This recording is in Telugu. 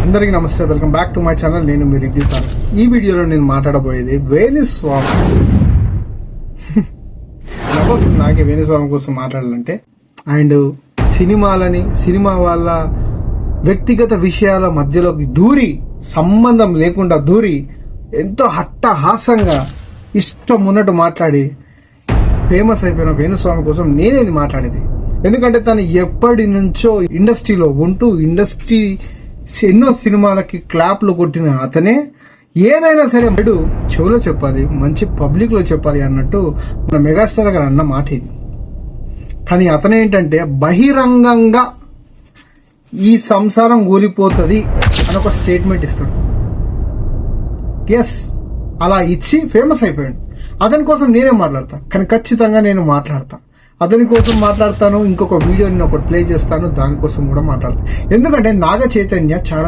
అందరికీ నమస్తే, welcome back to my channel. నేను మీ రివ్యూ తాను. ఈ వీడియోలో నేను మాట్లాడబోయేది వేణుస్వామి. నాకే వేణుస్వామి కోసం మాట్లాడాలంటే, అండ్ సినిమా వాళ్ళ వ్యక్తిగత విషయాల మధ్యలోకి దూరి, సంబంధం లేకుండా దూరి, ఎంతో హట్టహాసంగా ఇష్టం ఉన్నట్టు మాట్లాడి ఫేమస్ అయిపోయిన వేణుస్వామి కోసం నేనేది మాట్లాడేది. ఎందుకంటే తను ఎప్పటి నుంచో ఇండస్ట్రీలో ఉంటూ ఎన్నో సినిమాలకి క్లాప్లు కొట్టిన అతనే ఏదైనా సరే చెవులో చెప్పాలి, మంచి పబ్లిక్ లో చెప్పాలి అన్నట్టు మన మెగాస్టార్ గారు అన్న మాట ఇది. కానీ అతనేంటంటే బహిరంగంగా ఈ సంసారం కూలిపోతుంది అని ఒక స్టేట్మెంట్ ఇస్తాడు. ఎస్, అలా ఇచ్చి ఫేమస్ అయిపోయాడు. అతని కోసం నేనే మాట్లాడతా, కానీ ఖచ్చితంగా నేను మాట్లాడతా. అతని కోసం మాట్లాడతాను. ఇంకొక వీడియో నేను ఒకటి ప్లే చేస్తాను, దానికోసం కూడా మాట్లాడతాను. ఎందుకంటే నాగ చైతన్య చాలా